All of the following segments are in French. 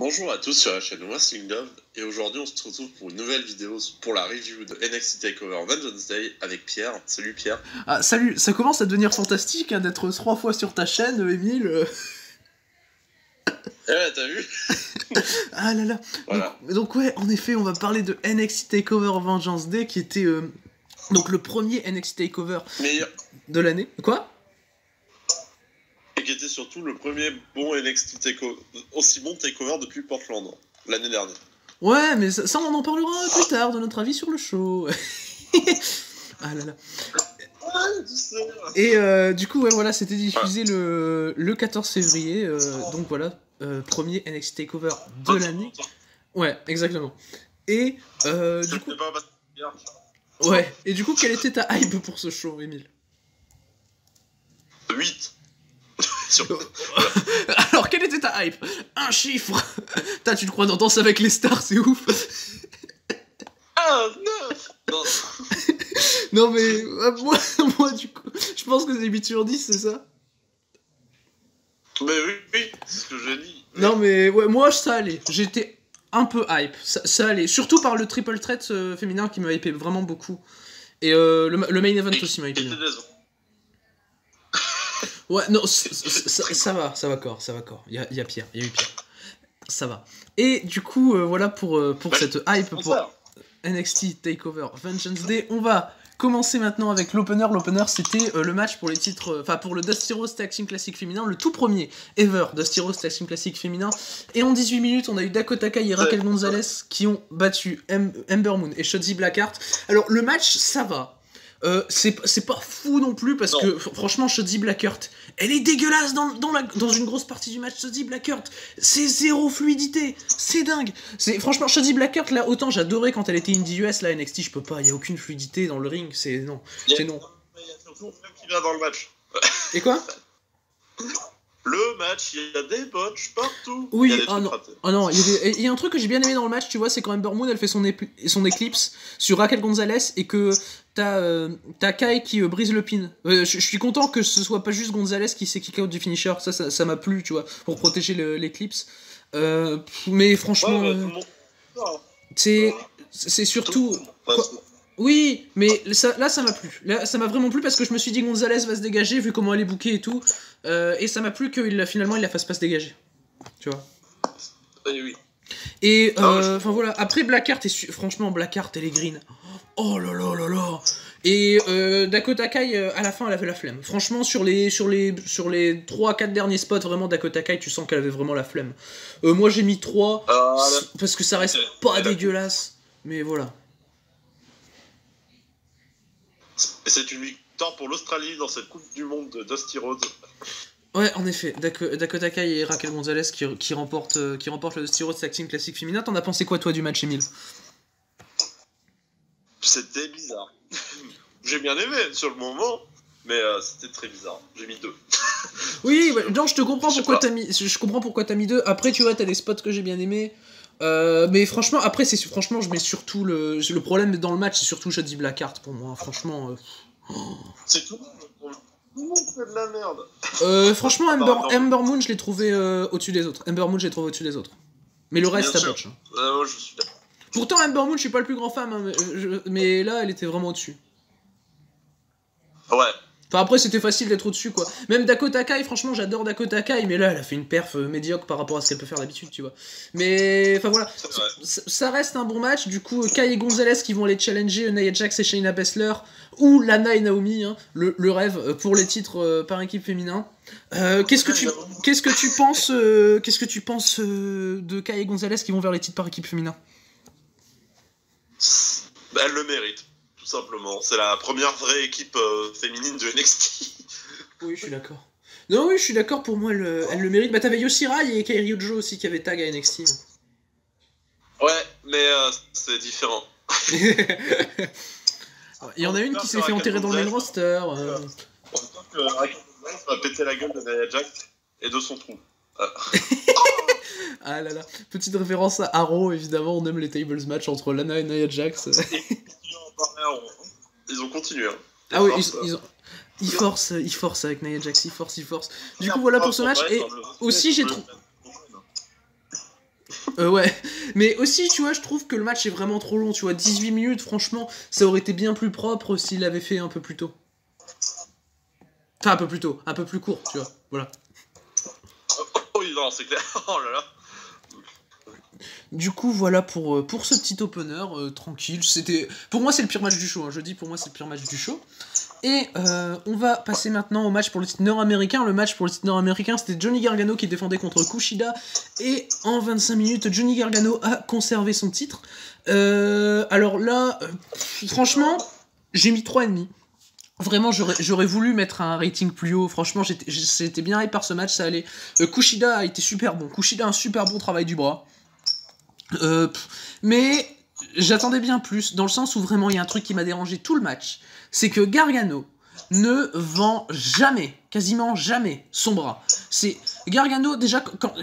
Bonjour à tous sur la chaîne Wrestling Love et aujourd'hui on se retrouve pour une nouvelle vidéo pour la review de NXT TakeOver Vengeance Day avec Pierre. Salut Pierre. Ah salut, ça commence à devenir fantastique hein, d'être 3 fois sur ta chaîne, Émile. Ouais, t'as vu. Ah là là. Voilà. Donc ouais, en effet, on va parler de NXT TakeOver Vengeance Day qui était donc le premier NXT TakeOver de l'année. Quoi? Et qui était surtout le premier bon NXT TakeOver, aussi bon TakeOver depuis Portland l'année dernière. Ouais, mais ça on en parlera plus tard de notre avis sur le show. Ah là là. Et du coup, ouais, voilà, c'était diffusé le 14 février, donc voilà, premier NXT TakeOver de l'année. Ouais, exactement. Et du coup... Ouais, et du coup, quelle était ta hype pour ce show, Émile? 8. Alors, quelle était ta hype? Un chiffre. Tu te crois dans Danse avec les stars, c'est ouf. Ah, 9. Non. Non mais, moi du coup, je pense que c'est 8 sur 10, c'est ça? Mais oui, c'est ce que j'ai dit. Non mais, ouais, moi ça allait, j'étais un peu hype, ça allait, surtout par le triple threat féminin qui m'a hypé vraiment beaucoup. Et le main event aussi m'a hypé bien. Ouais, non, ça va corps, il y a pire, il y a eu pire. Ça va. Et du coup, voilà pour cette hype pour NXT TakeOver Vengeance Day, on va commencer maintenant avec l'opener. L'opener, c'était le match pour les titres, enfin pour le Dusty Rhodes Tag Team Classic féminin, le tout premier ever Dusty Rhodes Tag Team Classic féminin. Et en 18 minutes, on a eu Dakota Kai et Raquel Gonzalez qui ont battu Ember Moon et Shotzi Blackheart. Alors le match, ça va. C'est pas fou non plus parce que franchement Shotzi Blackheart elle est dégueulasse dans une grosse partie du match. Shotzi Blackheart c'est zéro fluidité, c'est dingue. Franchement Shotzi Blackheart là, autant j'adorais quand elle était indie US, là NXT je peux pas, il y a aucune fluidité dans le ring, c'est non. Il y a surtout un qui va dans le match. Et quoi? Le match, il y a des botches partout. Oui, non, il y a un truc que j'ai bien aimé dans le match, tu vois, c'est quand Ember Moon elle fait son Eclipse sur Raquel Gonzalez et que t'as Kai qui brise le pin. Je suis content que ce soit pas juste Gonzalez qui s'est kick out du finisher, ça m'a plu, tu vois, pour protéger l'Eclipse. Mais franchement, c'est surtout... Oui, mais là ça m'a plu. Là ça m'a vraiment plu parce que je me suis dit Gonzalez va se dégager vu comment elle est bookée et tout. Et ça m'a plu qu'il finalement il la fasse pas se dégager. Tu vois. Oui. Et enfin voilà, après Blackheart, franchement Blackheart elle est green. Oh là là là là. Et Dakota Kai à la fin elle avait la flemme. Franchement sur les 3-4 derniers spots, vraiment Dakota Kai tu sens qu'elle avait vraiment la flemme. Moi j'ai mis 3 parce que ça reste pas dégueulasse. Mais voilà. Et c'est une victoire pour l'Australie dans cette Coupe du Monde de Dusty Rhodes. Ouais, en effet, Dakota Kai et Raquel Gonzalez qui remportent le Dusty Rhodes Tag Team Classic féminin. T'en as pensé quoi toi du match, Émile? C'était bizarre. J'ai bien aimé sur le moment, mais c'était très bizarre. J'ai mis 2. Oui, bah, non, je comprends pourquoi t'as mis 2. Après, tu vois, t'as des spots que j'ai bien aimés. Mais franchement, après, franchement, je mets surtout le problème dans le match, c'est surtout Shotzi Blackheart pour moi. Franchement, c'est tout. Tout le monde fait de la merde. Franchement, Ember Moon, je l'ai trouvé au-dessus des autres. Mais le reste, ça botche. Moi, je suis d'accord. Pourtant, Ember Moon, je suis pas le plus grand fan, hein, mais là, elle était vraiment au-dessus. Ouais. Enfin, après, c'était facile d'être au-dessus, quoi. Même Dakota Kai, franchement, j'adore Dakota Kai, mais là, elle a fait une perf médiocre par rapport à ce qu'elle peut faire d'habitude, tu vois. Mais, enfin, voilà. Ça reste un bon match. Du coup, Kai et Gonzalez qui vont aller challenger Nia Jax et Shayna Baszler, ou Lana et Naomi, hein, le rêve pour les titres par équipe féminin. Qu'est-ce que tu penses de Kai et Gonzalez qui vont vers les titres par équipe féminin? Elle le mérite. Tout simplement, c'est la première vraie équipe féminine de NXT. Oui, je suis d'accord. Non, oui, je suis d'accord, pour moi, elle le mérite. Bah, t'avais Yoshirai et Kairi Ujo aussi qui avaient tag à NXT. Ouais, mais c'est différent. Il y en a une qui s'est fait enterrer dans le main roster. Raquel va péter la gueule de Nia Jax et de son trou. Ah là là, petite référence à Arrow, évidemment, on aime les tables match entre Lana et Nia Jax. Ils ont continué. Hein. Ah oui, ils forcent avec Nia Jax, ils forcent. Du coup, voilà pour ce match. Et aussi, j'ai trouvé... Ouais, mais aussi, tu vois, je trouve que le match est vraiment trop long, tu vois, 18 minutes, franchement, ça aurait été bien plus propre s'il l'avait fait un peu plus tôt. Enfin, un peu plus tôt, un peu plus court, tu vois, voilà. Oui, non, c'est clair. Oh là là. Du coup, voilà pour ce petit opener, tranquille. Pour moi, c'est le pire match du show, hein. Je dis, pour moi, c'est le pire match du show. Et on va passer maintenant au match pour le titre nord-américain. Le match pour le titre nord-américain, c'était Johnny Gargano qui défendait contre Kushida. Et en 25 minutes, Johnny Gargano a conservé son titre. Alors là, franchement, j'ai mis 3,5. Vraiment, j'aurais voulu mettre un rating plus haut. Franchement, j'étais bien hype par ce match, ça allait. Kushida a été super bon. Kushida a un super bon travail du bras. Mais j'attendais bien plus, dans le sens où vraiment il y a un truc qui m'a dérangé tout le match. C'est que Gargano ne vend jamais, quasiment jamais, son bras. C'est Gargano, déjà, quand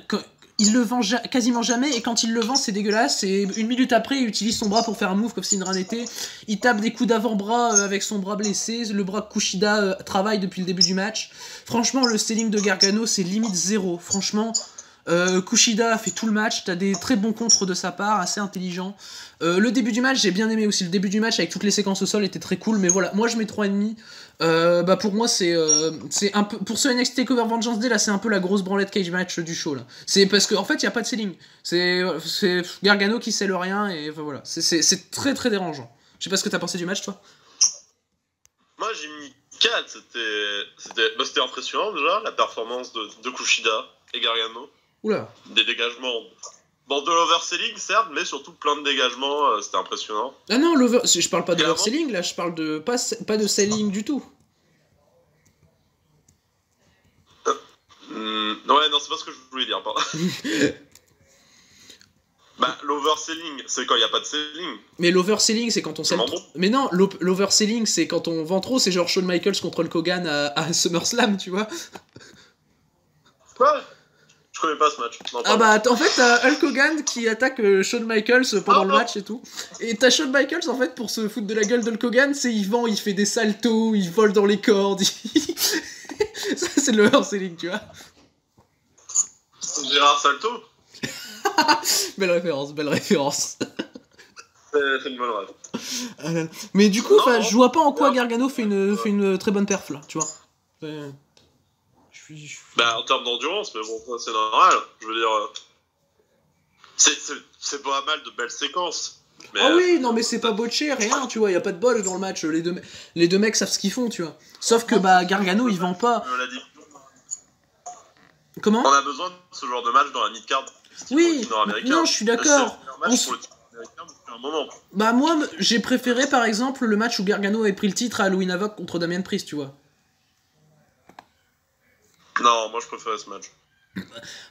il le vend quasiment jamais, et quand il le vend, c'est dégueulasse. Et une minute après, il utilise son bras pour faire un move comme si de rien n'était. Il tape des coups d'avant-bras avec son bras blessé. Le bras de Kushida travaille depuis le début du match. Franchement, le selling de Gargano, c'est limite 0. Franchement, Kushida a fait tout le match. T'as des très bons contres de sa part, assez intelligents. Le début du match, j'ai bien aimé aussi. Le début du match avec toutes les séquences au sol était très cool. Mais voilà, moi je mets 3,5. Bah pour moi c'est un peu pour ce NXT Takeover Vengeance Day là, c'est un peu la grosse branlette cage match du show là. C'est parce qu'en fait il y a pas de selling. C'est Gargano qui sait le rien et enfin, voilà. C'est très très dérangeant. Je sais pas ce que t'as pensé du match toi. Moi j'ai mis 4. C'était impressionnant déjà la performance de Kushida et Gargano. Oula. Des dégagements. Bon, de l'overselling, certes, mais surtout plein de dégagements, c'était impressionnant. Ah non, je parle pas de l'overselling, là, je parle de pas de selling du tout. Ouais, non, c'est pas ce que je voulais dire, pardon. Bah, l'overselling, c'est quand il n'y a pas de selling. Mais l'overselling, c'est quand on sell... Bon. Mais non, l'overselling, c'est quand on vend trop, c'est genre Shawn Michaels contre Hulk Hogan à SummerSlam, tu vois. Ouais. Je connais pas ce match. Non, ah bah en fait t'as Hulk Hogan qui attaque Shawn Michaels pendant le match et tout. Et t'as Shawn Michaels en fait pour se foutre de la gueule de Hulk Hogan, c'est il vend, il fait des saltos, il vole dans les cordes. Ça c'est le overselling, tu vois. Gérard Salto. Belle référence, belle référence. C'est une bonne rêve. Mais du coup, je vois pas en quoi Gargano fait une très bonne perf là, tu vois. Bah en termes d'endurance, mais bon, ça c'est normal. Je veux dire, c'est pas mal de belles séquences. Mais ah oui, non mais c'est pas botché, rien, tu vois, y a pas de bol dans le match. Les deux mecs savent ce qu'ils font, tu vois. Sauf que bah Gargano il vend pas. Comment ? On a besoin de ce genre de match dans la mid-card. Oui, non, je suis d'accord. Bah moi, j'ai préféré par exemple le match où Gargano avait pris le titre à Halloween Havoc contre Damian Priest, tu vois. Non, moi je préférais ce match.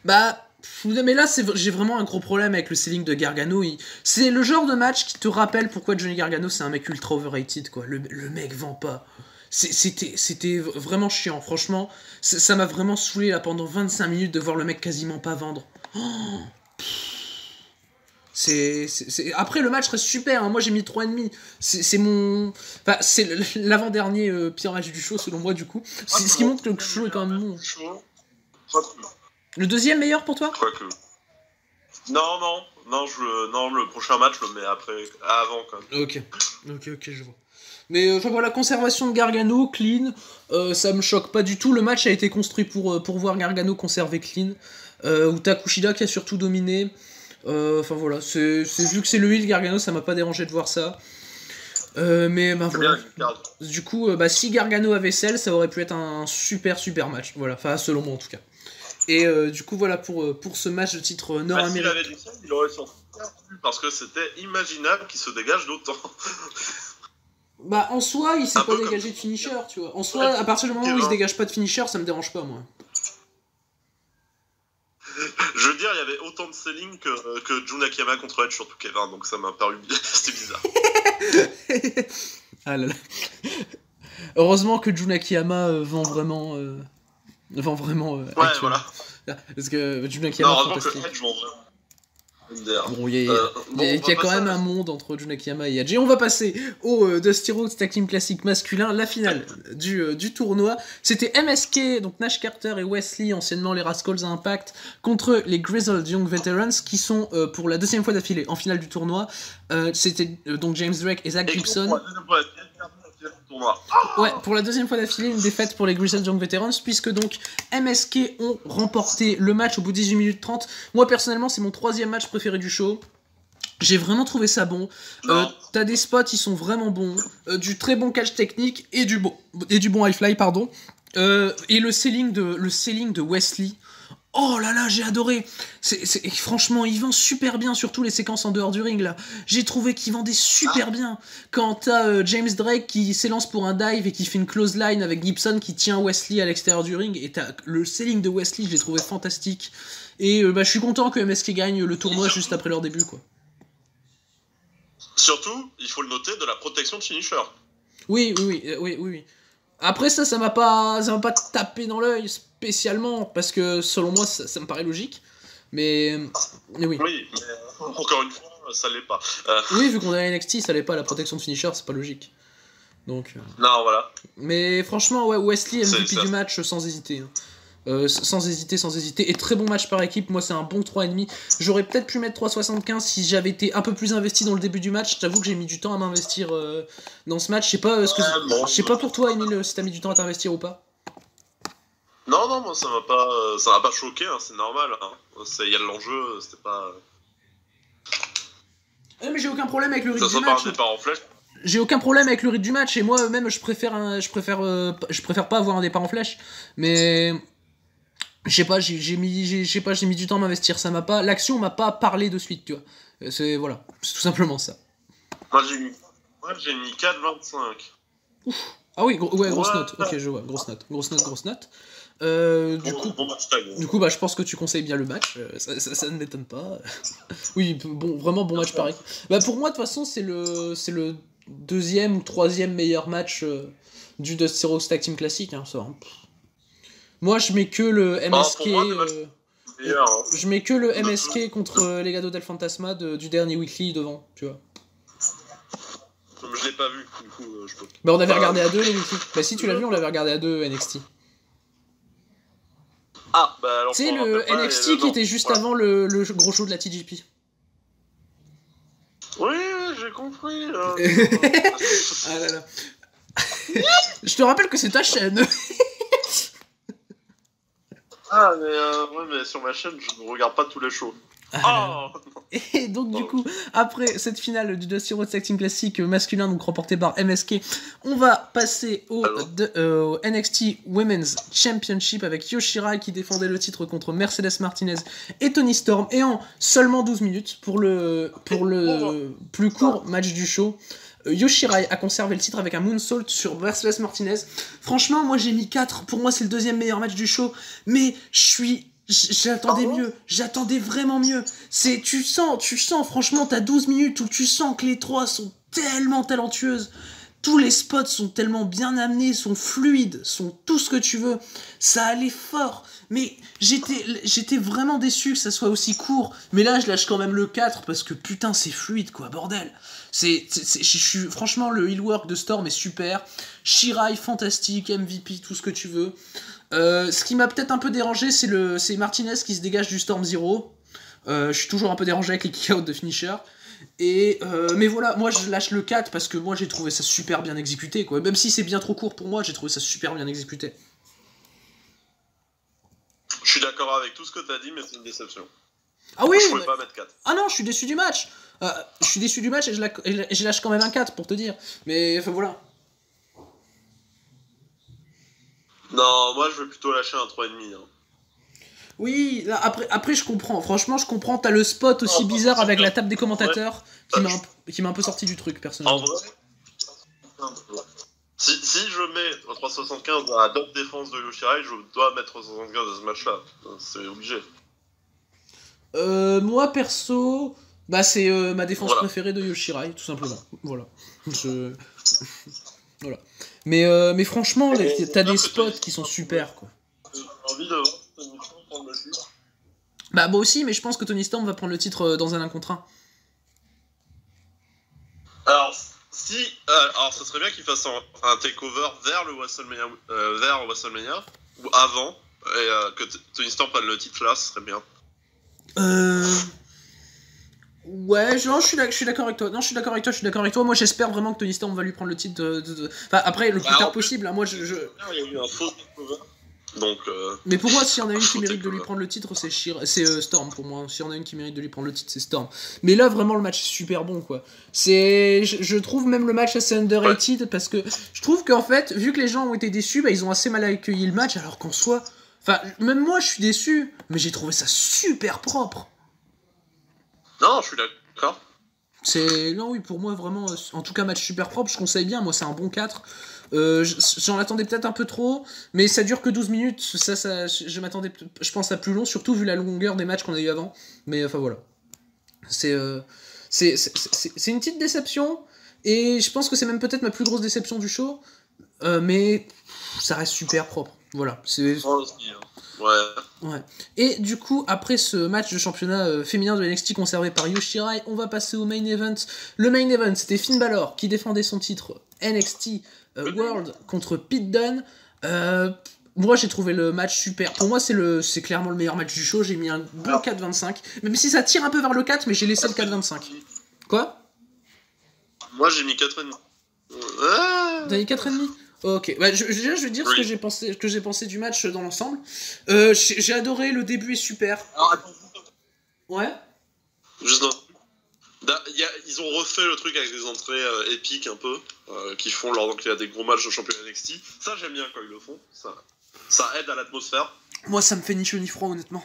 Bah, mais là j'ai vraiment un gros problème avec le selling de Gargano. C'est le genre de match qui te rappelle pourquoi Johnny Gargano c'est un mec ultra overrated, quoi. Le mec vend pas. C'était vraiment chiant, franchement. Ça m'a vraiment saoulé là pendant 25 minutes de voir le mec quasiment pas vendre. Oh, Après le match reste super, hein. Moi j'ai mis 3,5. C'est mon... Enfin, c'est l'avant-dernier pire match du show selon moi du coup. Ce qui montre que le show est quand même bon. Le deuxième meilleur pour toi ? Quoique. Non, le prochain match je le mets avant quand même. Ok, je vois. Mais enfin voilà, conservation de Gargano, clean, ça me choque pas du tout. Le match a été construit pour voir Gargano conserver clean. Ou Kushida qui a surtout dominé. Enfin voilà, c'est vu que c'est le heel Gargano, ça m'a pas dérangé de voir ça. Mais bah voilà. Du coup, si Gargano avait celle, ça aurait pu être un super match. Voilà, enfin selon moi en tout cas. Et du coup voilà pour ce match de titre nord-américain. S'il avait dit ça, il aurait sorti parce que c'était imaginable qu'il se dégage d'autant. Bah en soi, il s'est pas dégagé de finisher, tu vois. En soi, à partir du moment où il se dégage pas de finisher, ça me dérange pas moi. Je veux dire, il y avait autant de selling que Jun Akiyama contre Edge sur Kevin, donc ça m'a paru c'était bizarre. Ah là là. Heureusement que Jun Akiyama vend vraiment. Ouais, Edge, voilà. Parce que Jun Akiyama. Non, heureusement que Edge vend vraiment. Bon, il y a quand même un monde entre Jun Akiyama et Yaji. On va passer au Dusty Rhodes Tag Team Classic masculin, la finale du tournoi. C'était MSK, donc Nash Carter et Wesley, anciennement les Rascals à Impact, contre les Grizzled Young Veterans, qui sont pour la deuxième fois d'affilée en finale du tournoi. C'était donc James Drake et Zach Gibson. Ouais, pour la deuxième fois d'affilée, une défaite pour les Grizzled Young Veterans, puisque donc MSK ont remporté le match au bout de 18 minutes 30. Moi, personnellement, c'est mon troisième match préféré du show. J'ai vraiment trouvé ça bon. T'as des spots, ils sont vraiment bons. Du très bon catch technique et du bon high fly, pardon. Et le selling de Wesley. Oh là là, j'ai adoré. Franchement, il vend super bien, surtout les séquences en dehors du ring là. J'ai trouvé qu'il vendait super bien. Quand t'as James Drake qui s'élance pour un dive et qui fait une close line avec Gibson qui tient Wesley à l'extérieur du ring, et t'as le selling de Wesley, je l'ai trouvé fantastique. Et je suis content que MSK gagne le tournoi juste après leur début, quoi. Surtout, il faut le noter, de la protection de finisher. Oui. Après ça m'a pas tapé dans l'œil spécialement, parce que selon moi ça me paraît logique, mais oui. Oui, mais encore une fois, ça l'est pas. Oui, vu qu'on est à NXT, ça l'est pas, la protection de finisher, c'est pas logique. Donc. Non, voilà. Mais franchement, ouais, Wesley MVP du match sans hésiter. Sans hésiter. Et très bon match par équipe. Moi, c'est un bon 3,5. J'aurais peut-être pu mettre 3,75 si j'avais été un peu plus investi dans le début du match. J'avoue que j'ai mis du temps à m'investir dans ce match. Je sais pas pour toi, Emile, si t'as mis du temps à t'investir ou pas. Non, moi, ça m'a pas choqué, hein, c'est normal. Hein. Il y a de l'enjeu, c'était pas... Mais j'ai aucun problème avec le rythme du match. Ça part un départ en flèche. J'ai aucun problème avec le rythme du match. Et moi, même, je préfère pas avoir un départ en flèche. Mais... Je sais pas, j'ai mis du temps à m'investir, l'action m'a pas parlé de suite, tu vois. C'est tout simplement ça. Moi j'ai mis 4,25. Ouf. Ah oui, grosse note. Ok, je vois, grosse note. Du coup, je pense que tu conseilles bien le match. Ça ne m'étonne pas. Oui, vraiment bon match pareil. Pour moi, de toute façon, c'est le deuxième ou troisième meilleur match du Dusty Rhodes Tag Team Classic, hein, ça. Moi, je mets que le MSK. Je mets que le MSK contre les Legado del Fantasma du dernier weekly devant, tu vois. Je l'ai pas vu, du coup, je peux. On avait regardé à deux les weekly. Si tu l'as vu, on l'avait regardé à deux NXT. Alors. C'est le NXT qui était juste avant le gros show de la TGP. Oui, j'ai compris. Ah là là. Je te rappelle que c'est ta chaîne. Mais sur ma chaîne, je ne regarde pas tous les shows. Et donc du coup, après cette finale du Dusty Rhodes Tag Team Classic masculin, donc remporté par MSK, on va passer au NXT Women's Championship avec Yoshirai qui défendait le titre contre Mercedes Martinez et Toni Storm, et en seulement 12 minutes pour le plus court match du show. Yoshirai a conservé le titre avec un moonsault sur Mercedes Martinez. Franchement, moi j'ai mis 4. Pour moi, c'est le deuxième meilleur match du show. Mais j'attendais mieux. J'attendais vraiment mieux. Tu sens, franchement, t'as 12 minutes où tu sens que les trois sont tellement talentueuses. Tous les spots sont tellement bien amenés, sont fluides, sont tout ce que tu veux. Ça allait fort. Mais j'étais vraiment déçu que ça soit aussi court. Mais là, je lâche quand même le 4 parce que putain, c'est fluide, quoi, bordel. Franchement, le heel work de Storm est super. Shirai, fantastique, MVP, tout ce que tu veux. Ce qui m'a peut-être un peu dérangé, c'est Martinez qui se dégage du Storm Zero. Je suis toujours un peu dérangé avec les kick-out de finisher. Mais voilà, moi je lâche le 4 parce que moi j'ai trouvé ça super bien exécuté, quoi. Même si c'est bien trop court pour moi, j'ai trouvé ça super bien exécuté. Je suis d'accord avec tout ce que t'as dit, mais c'est une déception. Ah oui, je pouvais pas mettre 4. Ah non, je suis déçu du match. Je suis déçu du match et je lâche quand même un 4 pour te dire. Mais enfin voilà. Non, moi je vais plutôt lâcher un 3,5. Hein. Oui, là, après je comprends. Franchement, je comprends. T'as le spot aussi bizarre avec la table des commentateurs qui m'a un peu sorti du truc, personnellement. En vrai, si je mets 3,75 à la top défense de Yoshirai, je dois mettre 3,75 à ce match-là. C'est obligé. Moi, perso, c'est ma défense préférée de Yoshirai, tout simplement. Voilà. Voilà. Mais franchement, t'as des spots qui sont super, quoi. J'ai envie de voir cette émission prendre le titre. Bah moi aussi, mais je pense que Tony Storm va prendre le titre dans un 1 contre 1. Alors, alors ça serait bien qu'il fasse un takeover vers le WrestleMania, ou avant, et que Tony Storm prenne le titre là, ce serait bien. Ouais, non, je suis d'accord avec toi. Non, je suis d'accord avec toi. Moi, j'espère vraiment que Tony Storm va lui prendre le titre Enfin, après, le plus tard possible. Hein, moi, Il y a eu un faux takeover. Donc, mais pour moi, s'il y en a une qui mérite de lui prendre le titre, c'est Storm pour moi. S'il y en a une qui mérite de lui prendre le titre, c'est Storm. Mais là, vraiment, le match est super bon, quoi. Je trouve même le match assez underrated parce que je trouve qu'en fait, vu que les gens ont été déçus, bah, ils ont assez mal accueilli le match, alors qu'en soi, enfin, même moi, je suis déçu, mais j'ai trouvé ça super propre. Non, je suis d'accord. Non, oui, pour moi, vraiment, en tout cas, match super propre, je conseille bien. Moi, c'est un bon 4. J'en attendais peut-être un peu trop, mais ça dure que 12 minutes. Je m'attendais, je pense, à plus long, surtout vu la longueur des matchs qu'on a eu avant. Mais enfin, voilà. C'est une petite déception, et je pense que c'est même peut-être ma plus grosse déception du show. Mais ça reste super propre. Voilà. Ouais. Et du coup, après ce match de championnat féminin de NXT conservé par Io Shirai, on va passer au main event. Le main event, c'était Finn Balor qui défendait son titre NXT World contre Pete Dunne. Moi, j'ai trouvé le match super. Pour moi, c'est clairement le meilleur match du show. J'ai mis un bon 4-25. Même si ça tire un peu vers le 4, mais j'ai laissé le 4-25. Quoi ? Moi, j'ai mis 4,5. T'as mis 4,5 ? Ok, bah, déjà je vais dire ce que j'ai pensé du match dans l'ensemble. J'ai adoré, le début est super. Alors, attends. Ouais. Juste ils ont refait le truc avec des entrées épiques un peu, qu'ils font lors qu'il y a des gros matchs de championnat NXT. Ça, j'aime bien quand ils le font. Ça aide à l'atmosphère. Moi, ça me fait ni chaud ni froid, honnêtement.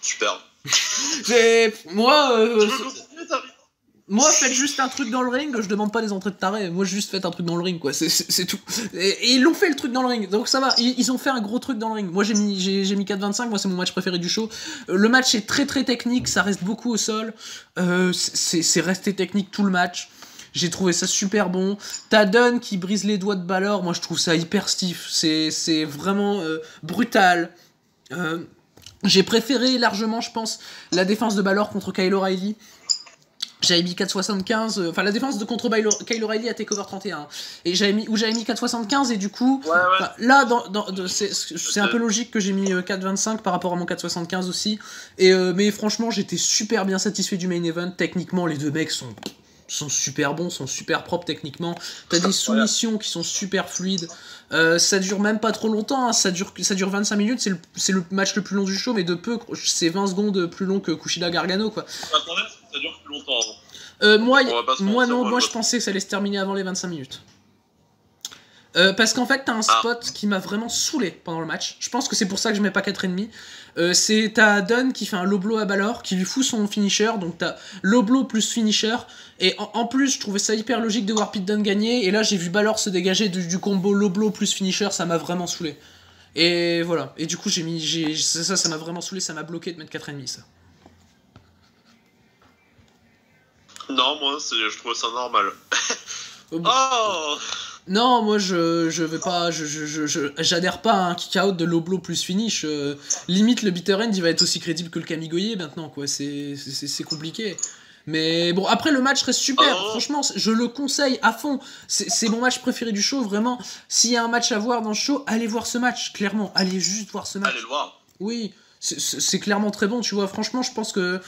Super. Moi, faites juste un truc dans le ring, je demande pas des entrées de taré, moi juste faites un truc dans le ring, quoi, c'est tout. Et ils l'ont fait le truc dans le ring, donc ça va, ils ont fait un gros truc dans le ring. Moi j'ai mis 4-25, moi c'est mon match préféré du show. Le match est très très technique, ça reste beaucoup au sol, c'est resté technique tout le match. J'ai trouvé ça super bon. T'as Dunn qui brise les doigts de Balor, moi je trouve ça hyper stiff, c'est vraiment brutal. J'ai préféré largement, je pense, la défense de Balor contre Kyle O'Reilly. J'avais mis 4,75, enfin la défense contre Kyle O'Reilly à TakeOver 31. Et j'avais mis 4,75 et du coup, ouais. Là, c'est un peu logique que j'ai mis 4,25 par rapport à mon 4,75 aussi. Mais franchement, j'étais super bien satisfait du main event. Techniquement, les deux mecs sont super bons, sont super propres techniquement. T'as des soumissions qui sont super fluides. Ça dure même pas trop longtemps, hein. ça dure 25 minutes, c'est le match le plus long du show, mais de peu, c'est 20 secondes plus long que Kushida Gargano, quoi. Attendez, ça dure plus longtemps. Moi je pensais que ça allait se terminer avant les 25 minutes. Parce qu'en fait, t'as un spot qui m'a vraiment saoulé pendant le match. Je pense que c'est pour ça que je mets pas 4,5. T'as Dunn qui fait un low blow à Balor, qui lui fout son finisher. Donc t'as low blow plus finisher. Et en plus, je trouvais ça hyper logique de voir Pete Dunne gagner. Et là, j'ai vu Balor se dégager du combo low blow plus finisher. Ça m'a vraiment saoulé. Et voilà. Et du coup, ça m'a vraiment saoulé. Ça m'a bloqué de mettre 4,5 ça. Non, moi, je trouve ça normal. Non, moi je vais pas, j'adhère pas à un kick-out de low blow plus finish. Limite le bitter end il va être aussi crédible que le Kamigoye maintenant, quoi. C'est compliqué. Mais bon, après le match reste super. Franchement, je le conseille à fond. C'est mon match préféré du show, vraiment. S'il y a un match à voir dans le show, allez voir ce match, clairement. Allez juste voir ce match. Allez le voir. Oui, c'est clairement très bon, tu vois. Franchement, je pense que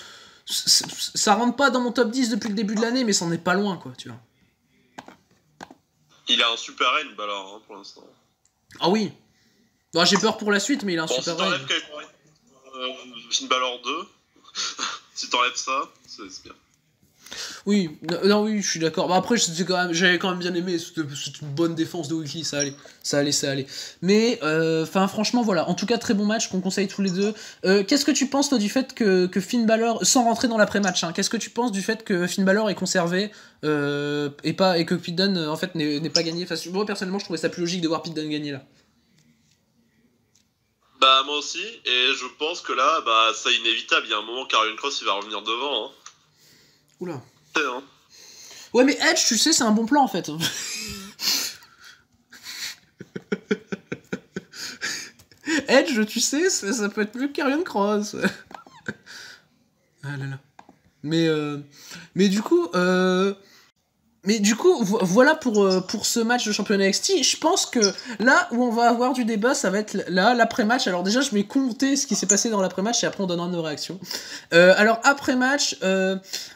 ça rentre pas dans mon top 10 depuis le début de l'année, mais ça en est pas loin, quoi, tu vois. Il a un super end, Balor, pour l'instant. Ah oui. Bon, j'ai peur pour la suite, mais il a un super end. Si t'enlèves Finn Balor 2, si t'enlèves ça, c'est bien. Oui, oui, je suis d'accord. Bah après, j'avais quand même bien aimé. C'est une bonne défense de Weekly, ça allait. Mais, franchement, voilà. En tout cas, très bon match qu'on conseille tous les deux. Qu'est-ce que tu penses, toi, du fait que Finn Balor, sans rentrer dans l'après-match, hein, qu'est-ce que tu penses du fait que Finn Balor est conservé et que Pete Dunne, en fait, n'ait pas gagné? Enfin, moi, personnellement, je trouvais ça plus logique de voir Pete Dunne gagner là. Bah, moi aussi. Et je pense que là, bah, c'est inévitable. Il y a un moment, Karrion Kross, il va revenir devant. Hein. Oula. Hein. Ouais, mais Edge, tu sais, c'est un bon plan en fait. Edge, tu sais, ça peut être mieux que Karrion Cross. Ah là là. Mais du coup, voilà pour ce match de championnat NXT. Je pense que là où on va avoir du débat, ça va être là, l'après-match. Alors déjà, je vais compter ce qui s'est passé dans l'après-match et après on donnera nos réactions. Alors après-match,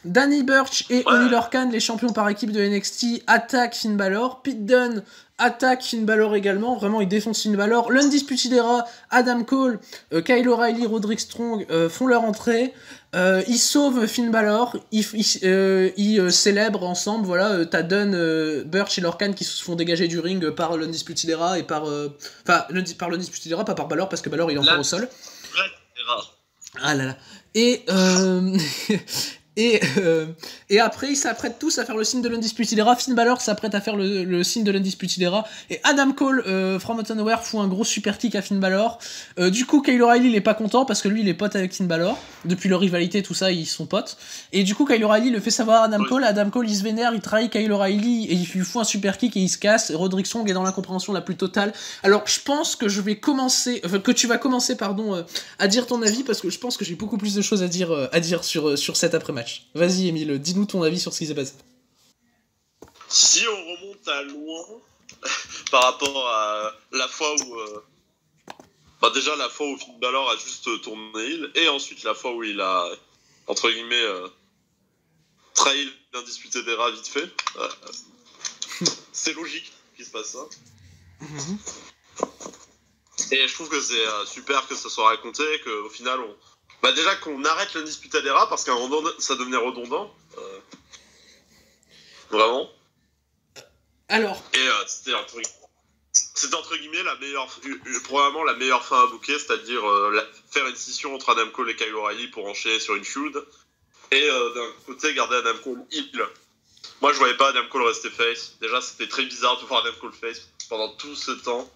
Danny Burch et Oney Lorcan, les champions par équipe de NXT, attaquent Finn Balor. Pete Dunne attaque Finn Balor également. Vraiment, il défonce Finn Balor. l'Undisputed Era, Adam Cole, Kyle O'Reilly, Roderick Strong font leur entrée. Ils sauvent Finn Balor, ils célèbrent ensemble, voilà, t'as Dunne, Burch et Lorcan qui se font dégager du ring par l'Undisputed Era et par l'Undisputed Era, pas par Balor parce que Balor il est encore au sol. Ah là là. Et après, ils s'apprêtent tous à faire le signe de l'Undisputed Era. Finn Balor s'apprête à faire le signe de l'Undisputed Era. Et Adam Cole, from Out of Nowhere, fout un gros super kick à Finn Balor. Du coup, Kyle O'Reilly, il est pas content parce que lui, il est pote avec Finn Balor. Depuis leur rivalité, tout ça, ils sont potes. Et du coup, Kyle O'Reilly le fait savoir à Adam Cole. Adam Cole, il se vénère, il trahit Kyle O'Reilly et il lui fout un super kick et il se casse. Et Roderick Strong est dans l'incompréhension la plus totale. Alors, je pense que que tu vas commencer, à dire ton avis parce que je pense que j'ai beaucoup plus de choses à dire sur cet après-match. Vas-y, Emile, dis-nous ton avis sur ce qui s'est passé. Si on remonte à loin, par rapport à la fois où... déjà la fois où Finn Balor a juste tourné heel, et ensuite la fois où il a, entre guillemets, trahi l'Undisputed Era vite fait, c'est logique qu'il se passe ça. Et je trouve que c'est super que ça soit raconté, qu'au final déjà qu'on arrête l'Undisputed Era parce qu'à un moment ça devenait redondant. Vraiment. Alors. Et c'était entre guillemets probablement la meilleure fin à booker, c'est-à-dire faire une scission entre Adam Cole et Kyle O'Reilly pour enchaîner sur une feud. Et d'un côté garder Adam Cole heel. Moi je voyais pas Adam Cole rester face. Déjà c'était très bizarre de voir Adam Cole face pendant tout ce temps.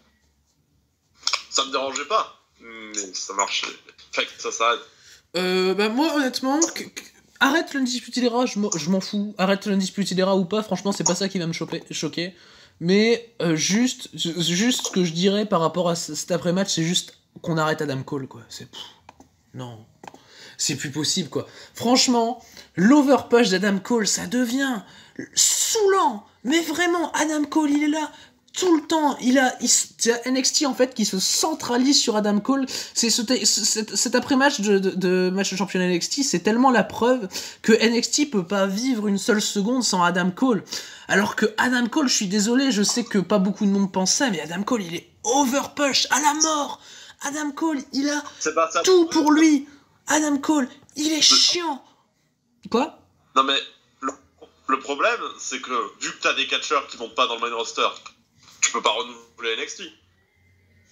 Ça me dérangeait pas, mais ça marchait. Fait que ça s'arrête. Moi honnêtement, arrête l'Undisputed Era, je m'en fous. Arrête l'Undisputed Era ou pas, franchement c'est pas ça qui va me choquer. Mais juste ce que je dirais par rapport à cet après-match, c'est juste qu'on arrête Adam Cole, quoi. Non, c'est plus possible, quoi. Franchement, l'overpush d'Adam Cole, ça saoulant. Mais vraiment, Adam Cole, il est là tout le temps. Il y a NXT en fait qui se centralise sur Adam Cole. C'est cet après-match de match de championnat NXT, c'est tellement la preuve que NXT peut pas vivre une seule seconde sans Adam Cole. Alors que Adam Cole, je suis désolé, je sais que pas beaucoup de monde pense ça, mais Adam Cole, il est overpush à la mort. Adam Cole, il a tout pour lui. Adam Cole, il est chiant. Quoi ? Non mais le problème, c'est que vu que t'as des catcheurs qui montent pas dans le main roster, tu peux pas renouveler NXT.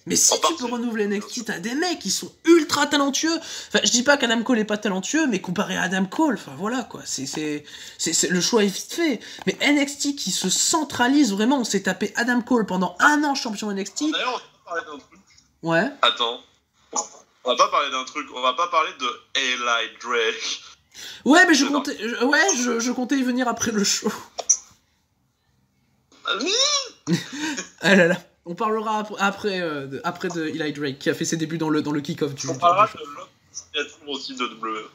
Mais si tu peux renouveler NXT, t'as des mecs qui sont ultra talentueux. Enfin, je dis pas qu'Adam Cole est pas talentueux, mais comparé à Adam Cole, enfin voilà quoi, le choix est vite fait. Mais NXT qui se centralise vraiment, on s'est tapé Adam Cole pendant un an champion NXT. D'ailleurs, on va parler d'un truc. Ouais. Attends. On va pas parler d'un truc, on va pas parler de Eli Drake. Ouais, mais je comptais y venir après le show. Ah là là. On parlera après de Eli Drake qui a fait ses débuts dans le kick-off du. On parlera de l'autre signature aussi de WWE.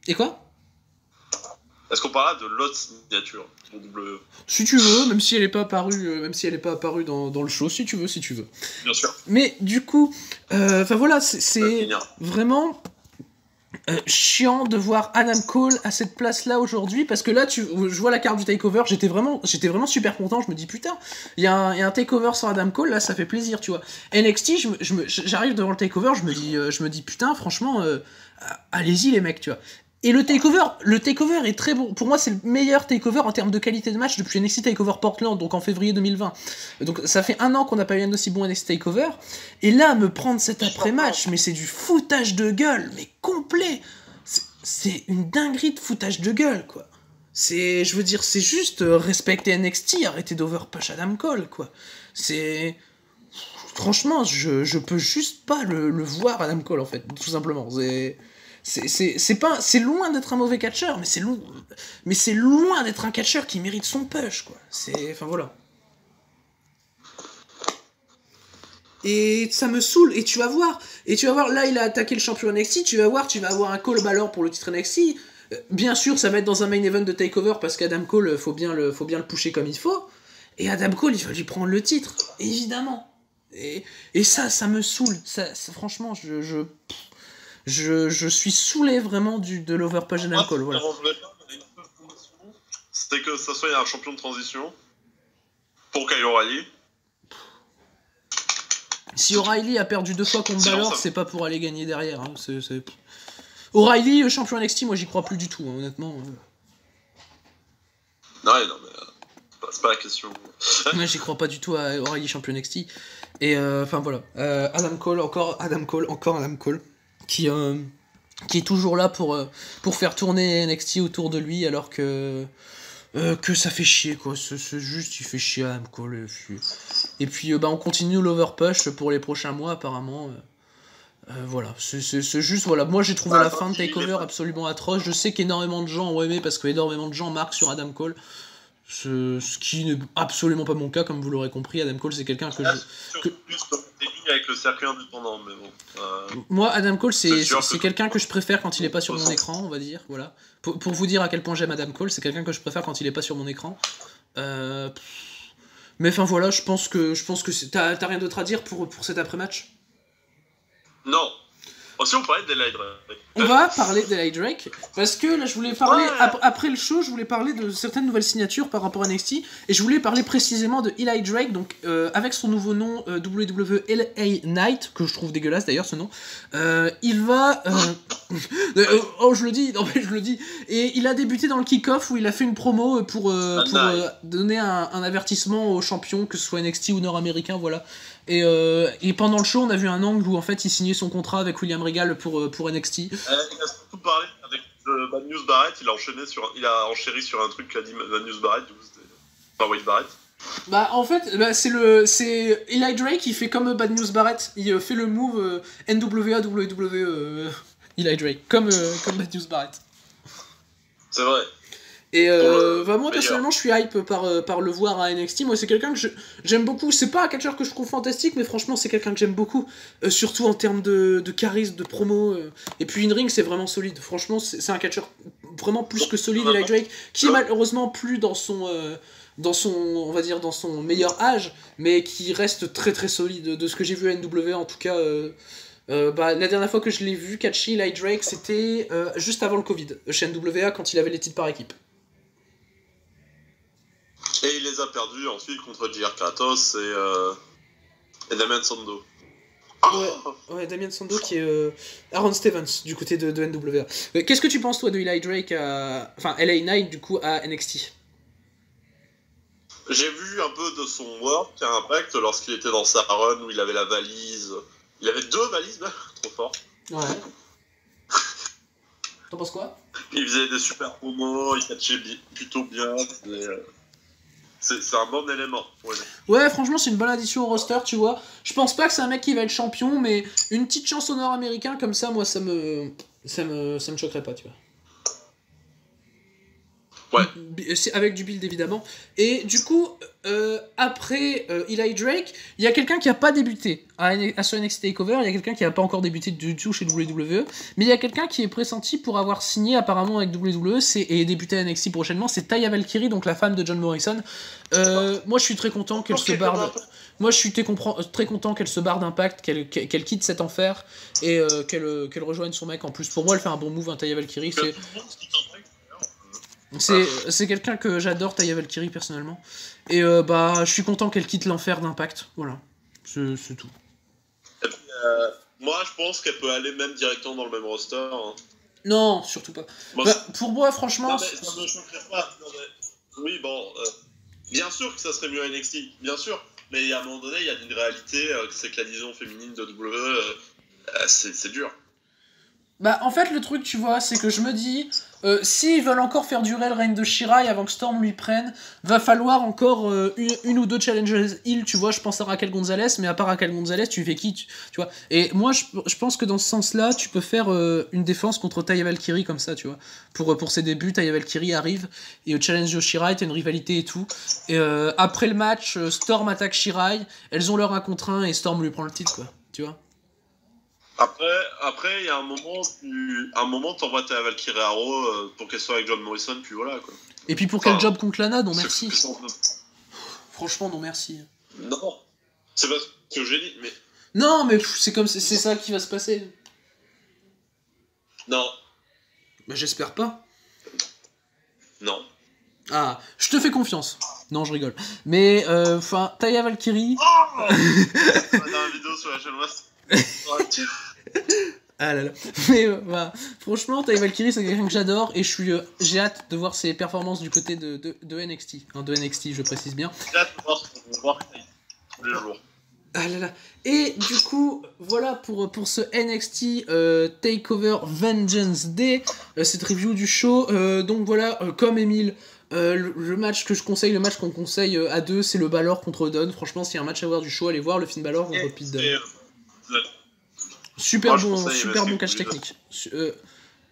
Et quoi ? Est-ce qu'on parlera de l'autre signature de WWE ? Si tu veux, même si elle est pas apparue dans le show, si tu veux. Bien sûr. Mais du coup, voilà, c'est vraiment chiant de voir Adam Cole à cette place-là aujourd'hui, parce que là, je vois la carte du takeover, j'étais vraiment super content, je me dis putain, il y a un takeover sans Adam Cole, là ça fait plaisir, tu vois. NXT, j'arrive devant le takeover, je me dis putain, franchement, allez-y les mecs, tu vois. Et le takeover est très bon. Pour moi, c'est le meilleur takeover en termes de qualité de match depuis NXT Takeover Portland, donc en février 2020. Donc ça fait un an qu'on n'a pas eu un aussi bon NXT Takeover. Et là, me prendre cet après-match, mais c'est du foutage de gueule, mais complet. C'est une dinguerie de foutage de gueule, quoi. C'est juste respecter NXT, arrêter d'overpush Adam Cole, quoi. Franchement, je peux juste pas le voir, Adam Cole, en fait, tout simplement. C'est loin d'être un mauvais catcheur, mais c'est loin d'être un catcheur qui mérite son push, quoi. Enfin voilà. Et ça me saoule, et tu vas voir, Et tu vas voir, là, il a attaqué le champion NXT, tu vas avoir un Cole Balor pour le titre NXT. Bien sûr, ça va être dans un main event de TakeOver parce qu'Adam Cole, faut bien le pusher comme il faut. Et Adam Cole, il va lui prendre le titre, évidemment. Et ça me saoule. Franchement, je suis saoulé vraiment de l'overpush d'Adam Cole. Voilà. C'est que ça soit un champion de transition pour Kyle O'Reilly. Si O'Reilly a perdu 2 fois contre Balor, c'est pas pour aller gagner derrière. Hein. O'Reilly, champion NXT, moi j'y crois plus du tout, hein, honnêtement. Non, mais c'est pas la question. Moi j'y crois pas du tout à O'Reilly champion NXT. Et enfin voilà. Adam Cole, qui est toujours là pour faire tourner NXT autour de lui, alors que ça fait chier, quoi. C'est juste, il fait chier Adam Cole. Et puis on continue l'overpush pour les prochains mois, apparemment. Voilà, c'est juste, voilà. Moi j'ai trouvé la fin de TakeOver absolument atroce. Je sais qu'énormément de gens ont aimé parce qu'énormément de gens marquent sur Adam Cole. Ce qui n'est absolument pas mon cas, comme vous l'aurez compris. Adam Cole, c'est quelqu'un que je. Plus avec le circuit indépendant, mais bon. Moi, Adam Cole, c'est quelqu'un que je préfère quand il est pas sur mon écran, on va dire. Voilà. Pour vous dire à quel point j'aime Adam Cole, c'est quelqu'un que je préfère quand il est pas sur mon écran. Mais enfin voilà, je pense que t'as rien d'autre à dire pour cet après-match? Non. Aussi, on parlait d'Eli Drake. On va parler d'Eli Drake, parce que là, je voulais parler, après le show, je voulais parler de certaines nouvelles signatures par rapport à NXT, et je voulais parler précisément de Eli Drake, donc avec son nouveau nom WWE LA Knight, que je trouve dégueulasse d'ailleurs ce nom, il va... je le dis, et il a débuté dans le kick-off où il a fait une promo pour donner un avertissement aux champions, que ce soit NXT ou nord-américain, voilà. Et pendant le show, on a vu un angle où en fait il signait son contrat avec William Regal pour NXT. Il a surtout parlé avec Bad News Barrett, il a enchéri sur un truc qu'a dit Bad News Barrett, du coup c'était pas Wade Barrett. Bah en fait, c'est Eli Drake qui fait comme Bad News Barrett, il fait le move NWA WWE Eli Drake, comme Bad News Barrett. C'est vrai. Et moi personnellement je suis hype par le voir à NXT. Moi c'est quelqu'un que j'aime beaucoup. C'est pas un catcheur que je trouve fantastique, mais franchement c'est quelqu'un que j'aime beaucoup, surtout en termes de charisme, de promo, et puis in-ring c'est vraiment solide. Franchement c'est un catcheur vraiment plus que solide, Eli Drake, qui est malheureusement plus dans son on va dire dans son meilleur âge, mais qui reste très très solide de ce que j'ai vu à NWA en tout cas. La dernière fois que je l'ai vu catcher Eli Drake, c'était juste avant le Covid chez NWA, quand il avait les titres par équipe. Et il les a perdus ensuite contre JR Kratos et Damien Sandow. Ouais, Damien Sandow qui est Aaron Stevens du côté de NWA. Qu'est-ce que tu penses toi de Eli Drake enfin LA Knight du coup à NXT? J'ai vu un peu de son work à Impact lorsqu'il était dans sa run où il avait la valise. Il avait 2 valises même, trop fort. Ouais. T'en penses quoi? Il faisait des super promos, il catchait plutôt bien. C'est un bon élément. Ouais, franchement, c'est une bonne addition au roster, tu vois. Je pense pas que c'est un mec qui va être champion, mais une petite chance au nord-américain comme ça, moi, ça me choquerait pas, tu vois. Ouais. C'est avec du build évidemment. Et du coup, après Eli Drake, il y a quelqu'un qui a pas débuté à ce NXT TakeOver, il y a quelqu'un qui a pas encore débuté du tout chez WWE, mais il y a quelqu'un qui est pressenti pour avoir signé apparemment avec WWE et débuter à NXT prochainement, c'est Taya Valkyrie, donc la femme de John Morrison. Moi je suis très content qu'elle se barde. Moi je suis très content qu'elle se barre d'Impact, qu'elle quitte cet enfer et qu'elle rejoigne son mec en plus. Pour moi elle fait un bon move, Taya Valkyrie. C'est quelqu'un que j'adore, Taya Valkyrie, personnellement. Et je suis content qu'elle quitte l'enfer d'Impact. Voilà. C'est tout. Et puis, moi, je pense qu'elle peut aller même directement dans le même roster. Hein. Non, surtout pas. Pour moi, franchement... Non, mais ça me choquerait pas. Non, mais... Oui, bon... bien sûr que ça serait mieux à NXT. Bien sûr. Mais à un moment donné, il y a une réalité. C'est que la division féminine de WWE, c'est dur. En fait, le truc, tu vois, c'est que je me dis, s'ils veulent encore faire durer le règne de Shirai avant que Storm lui prenne, va falloir encore une ou deux challenges heal, tu vois. Je pense à Raquel Gonzalez, mais à part Raquel Gonzalez, tu fais qui, tu vois. Et moi, je pense que dans ce sens-là, tu peux faire une défense contre Taya Valkyrie comme ça, tu vois. Pour ses débuts, Taya Valkyrie arrive et challenge Shirai, t'as une rivalité et tout. Et après le match, Storm attaque Shirai, elles ont leur 1 contre 1 et Storm lui prend le titre, quoi, tu vois. Après, il y a un moment, t'envoies ta Valkyrie Arrow pour qu'elle soit avec John Morrison, puis voilà, quoi. Et puis pour quel job contre Lana? Non, merci. C'est Franchement, non, merci. Non, c'est pas ce que j'ai dit, mais... Non, mais c'est ça qui va se passer. Non. Bah, j'espère pas. Non. Ah, je te fais confiance. Non, je rigole. Mais, enfin, Taya Valkyrie... Oh on a une vidéo sur la chaîne West. Ah là là. Mais voilà. Franchement, Taya Valkyrie, c'est quelqu'un que j'adore et j'ai hâte de voir ses performances du côté de NXT. Hein, de NXT, je précise bien. J'ai hâte de voir tous les jours. Ah là là. Et du coup, voilà pour ce NXT Takeover Vengeance Day, cette review du show. Donc voilà, comme Emile, le match que je conseille, le match qu'on conseille à deux, c'est le Balor contre Dunne. Franchement, s'il y a un match à voir du show, allez voir le Finn Balor contre Pete Dunne. Super bon catch technique.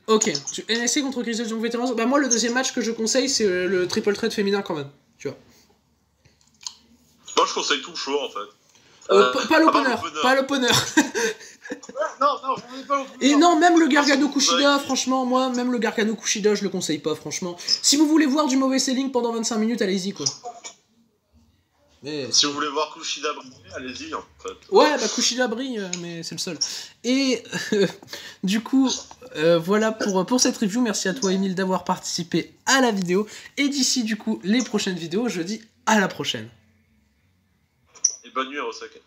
Ok, NXT contre Grizzled Young Veterans. Bah moi, le deuxième match que je conseille, c'est le triple threat féminin quand même. Tu vois. Moi, je conseille tout le show en fait. Pas l'opener. Non, on est pas l'opener. Et non, même le Gargano Kushida, franchement, moi, même le Gargano Kushida, je le conseille pas, franchement. Si vous voulez voir du mauvais selling pendant 25 minutes, allez-y, quoi. Mais... Si vous voulez voir Kushida briller, allez-y, en fait. Ouais, bah Kushida brille, mais c'est le seul. Et du coup, voilà pour cette review. Merci à toi, Emile, d'avoir participé à la vidéo. Et d'ici, du coup, les prochaines vidéos, je dis à la prochaine. Et bonne nuit à Osaka.